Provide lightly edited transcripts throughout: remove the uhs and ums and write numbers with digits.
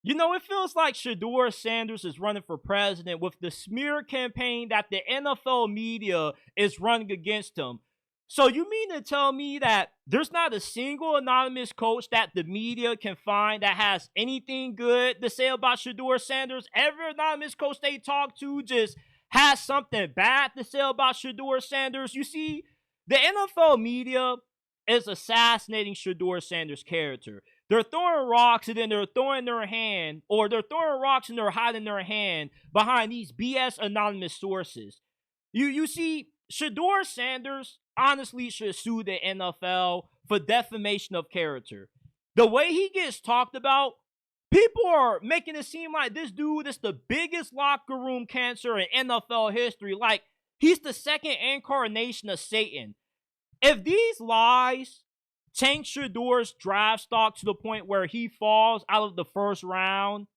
It feels like Shedeur Sanders is running for president with the smear campaign that the NFL media is running against him. So you mean to tell me that there's not a single anonymous coach that the media can find that has anything good to say about Shedeur Sanders? Every anonymous coach they talk to just has something bad to say about Shedeur Sanders. You see, the NFL media is assassinating Shedeur Sanders' character. They're throwing rocks and then they're throwing their hand, or they're throwing rocks and they're hiding their hand behind these BS anonymous sources. You see, Shedeur Sanders honestly should sue the NFL for defamation of character. The way he gets talked about, people are making it seem like this dude is the biggest locker room cancer in NFL history. Like, he's the second incarnation of Satan. If these lies tank Shedeur's draft stock to the point where he falls out of the first round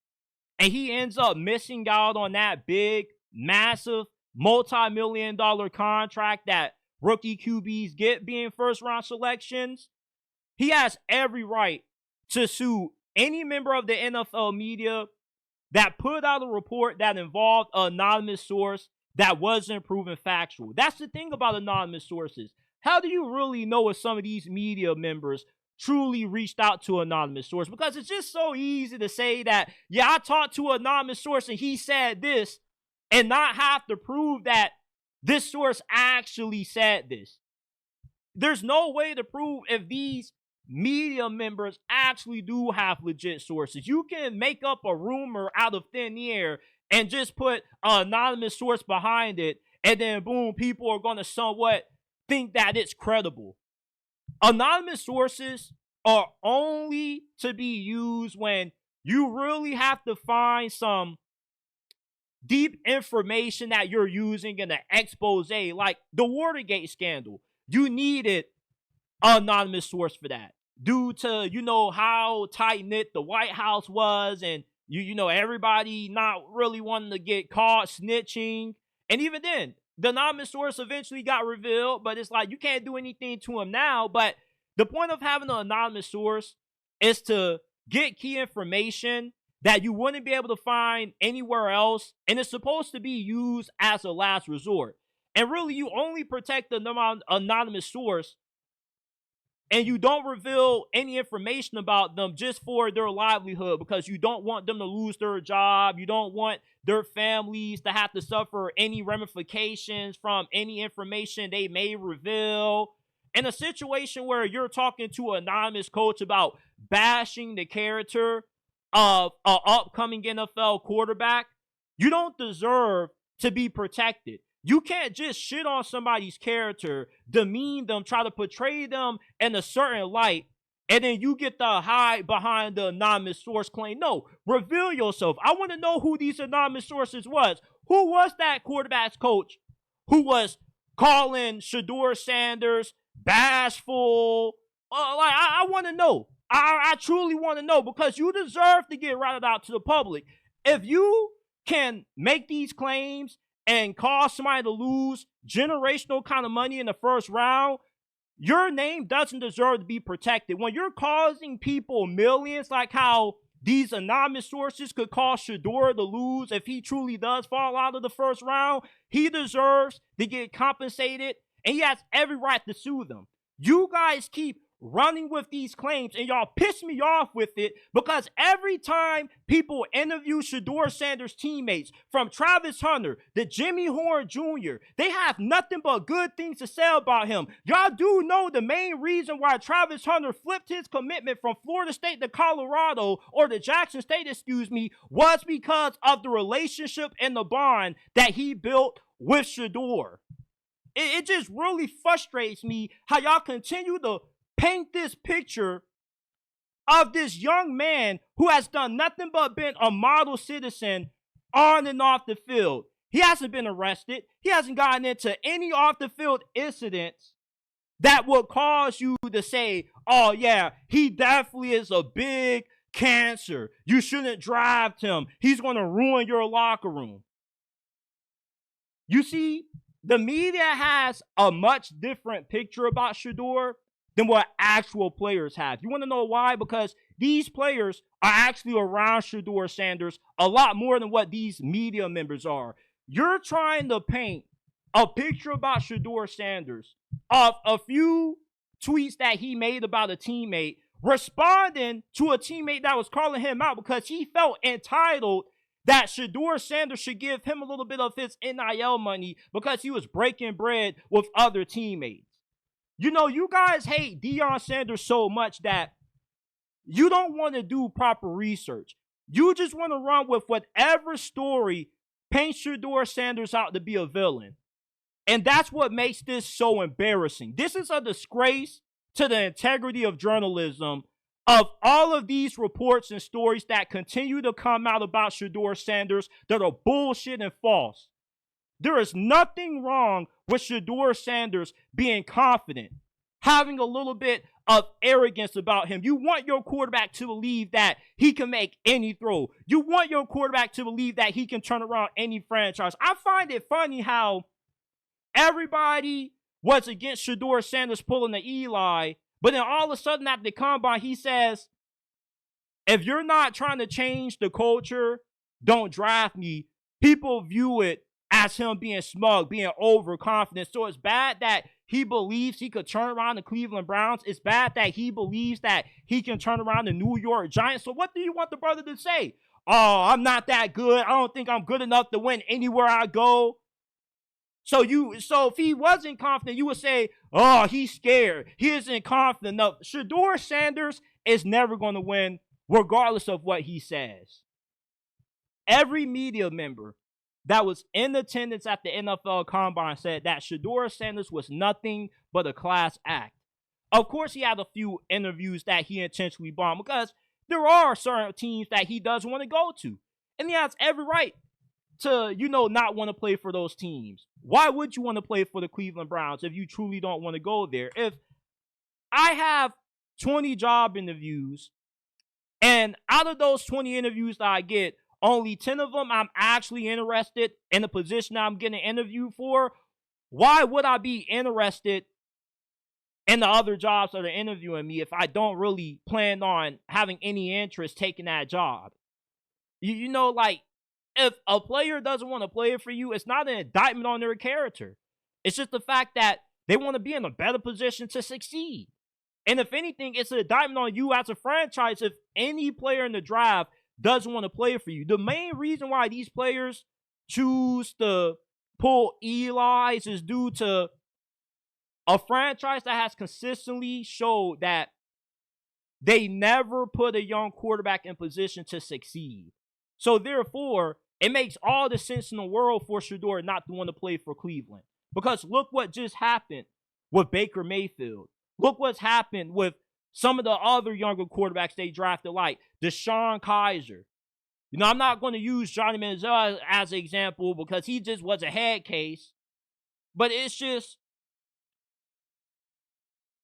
and he ends up missing out on that big, massive, multi-million-dollar contract that rookie QBs get being first-round selections, he has every right to sue any member of the NFL media that put out a report that involved an anonymous source that wasn't proven factual. That's the thing about anonymous sources. How do you really know if some of these media members truly reached out to an anonymous source? Because it's just so easy to say that, yeah, I talked to an anonymous source and he said this, and not have to prove that this source actually said this. There's no way to prove if these media members actually do have legit sources. You can make up a rumor out of thin air and just put an anonymous source behind it, and then boom, people are going to somewhat think that it's credible. Anonymous sources are only to be used when you really have to find some deep information that you're using in an expose, like the Watergate scandal. You needed an anonymous source for that, due to, how tight-knit the White House was, and everybody not really wanting to get caught snitching. And even then, the anonymous source eventually got revealed, but it's like you can't do anything to him now. But the point of having an anonymous source is to get key information that you wouldn't be able to find anywhere else, and it's supposed to be used as a last resort. And really, you only protect the anonymous source, and you don't reveal any information about them just for their livelihood, because you don't want them to lose their job. You don't want their families to have to suffer any ramifications from any information they may reveal. In a situation where you're talking to an anonymous coach about bashing the character of an upcoming NFL quarterback, you don't deserve to be protected. You can't just shit on somebody's character, demean them, try to portray them in a certain light, and then you get the hide behind the anonymous source claim. No, reveal yourself. I want to know who these anonymous sources was. Who was that quarterback's coach who was calling Shedeur Sanders bashful? I want to know. I truly want to know, because you deserve to get routed out to the public. If you can make these claims and cause somebody to lose generational kind of money in the first round, your name doesn't deserve to be protected. When you're causing people millions, like how these anonymous sources could cause Shedeur to lose if he truly does fall out of the first round, he deserves to get compensated, and he has every right to sue them. You guys keep running with these claims, and y'all piss me off with it, because every time people interview Shedeur Sanders' teammates, from Travis Hunter to Jimmy Horn Jr., they have nothing but good things to say about him. Y'all do know the main reason why Travis Hunter flipped his commitment from Florida State to Colorado, or to Jackson State, was because of the relationship and the bond that he built with Shedeur. It just really frustrates me how y'all continue to paint this picture of this young man who has done nothing but been a model citizen on and off the field. He hasn't been arrested. He hasn't gotten into any off the field incidents that would cause you to say, oh yeah, he definitely is a big cancer. You shouldn't draft him. He's going to ruin your locker room. You see, the media has a much different picture about Shedeur than what actual players have. You want to know why? Because these players are actually around Shedeur Sanders a lot more than what these media members are. You're trying to paint a picture about Shedeur Sanders of a few tweets that he made about a teammate, responding to a teammate that was calling him out because he felt entitled that Shedeur Sanders should give him a little bit of his NIL money because he was breaking bread with other teammates. You know, you guys hate Deion Sanders so much that you don't want to do proper research. You just want to run with whatever story paints Shedeur Sanders out to be a villain. And that's what makes this so embarrassing. This is a disgrace to the integrity of journalism, of all of these reports and stories that continue to come out about Shedeur Sanders that are bullshit and false. There is nothing wrong with Shedeur Sanders being confident, having a little bit of arrogance about him. You want your quarterback to believe that he can make any throw. You want your quarterback to believe that he can turn around any franchise. I find it funny how everybody was against Shedeur Sanders pulling the Eli, but then all of a sudden at the combine, he says, if you're not trying to change the culture, don't draft me. People view it as him being smug, being overconfident. So it's bad that he believes he could turn around the Cleveland Browns. It's bad that he believes that he can turn around the New York Giants. So what do you want the brother to say? Oh, I'm not that good. I don't think I'm good enough to win anywhere I go. So if he wasn't confident, you would say, oh, he's scared. He isn't confident enough. Shedeur Sanders is never going to win, regardless of what he says. Every media member that was in attendance at the NFL Combine said that Shedeur Sanders was nothing but a class act. Of course, he had a few interviews that he intentionally bombed because there are certain teams that he doesn't want to go to. And he has every right to, not want to play for those teams. Why would you want to play for the Cleveland Browns if you truly don't want to go there? If I have 20 job interviews, and out of those 20 interviews that I get, only 10 of them I'm actually interested in the position I'm getting interviewed for, why would I be interested in the other jobs that are interviewing me if I don't really plan on having any interest taking that job? If a player doesn't want to play for you, it's not an indictment on their character. It's just the fact that they want to be in a better position to succeed. And if anything, it's an indictment on you as a franchise if any player in the draft doesn't want to play for you. The main reason why these players choose to pull Eli's is due to a franchise that has consistently showed that they never put a young quarterback in position to succeed. So therefore, it makes all the sense in the world for Shedeur not to want to play for Cleveland. Because look what just happened with Baker Mayfield. Look what's happened with some of the other younger quarterbacks they drafted, like Deshaun Kaiser. I'm not going to use Johnny Manziel as an example because he just was a head case. But it's just,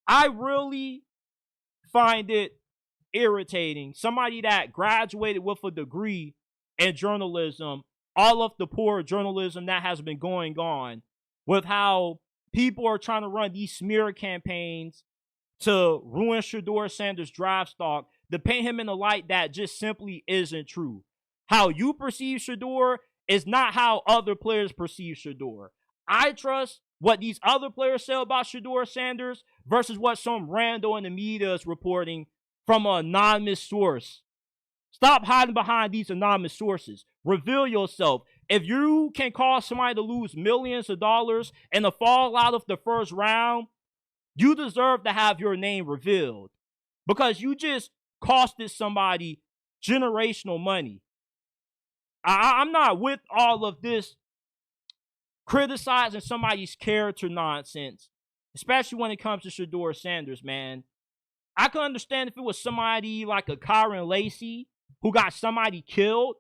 I really find it irritating. Somebody that graduated with a degree in journalism, all of the poor journalism that has been going on, with how people are trying to run these smear campaigns to ruin Shedeur Sanders' draft stock, to paint him in a light that just simply isn't true. How you perceive Shedeur is not how other players perceive Shedeur. I trust what these other players say about Shedeur Sanders versus what some rando in the media is reporting from an anonymous source. Stop hiding behind these anonymous sources. Reveal yourself. If you can cause somebody to lose millions of dollars in the fallout of the first round, you deserve to have your name revealed because you just costed somebody generational money. I'm not with all of this criticizing somebody's character nonsense, especially when it comes to Shedeur Sanders, man. I could understand if it was somebody like a Kyron Lacey who got somebody killed,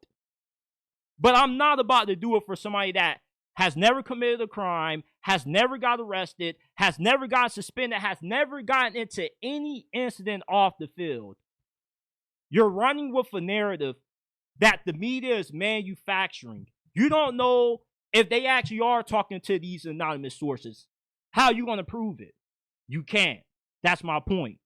but I'm not about to do it for somebody that has never committed a crime, has never got arrested, has never gotten suspended, has never gotten into any incident off the field. You're running with a narrative that the media is manufacturing. You don't know if they actually are talking to these anonymous sources. How are you going to prove it? You can't. That's my point.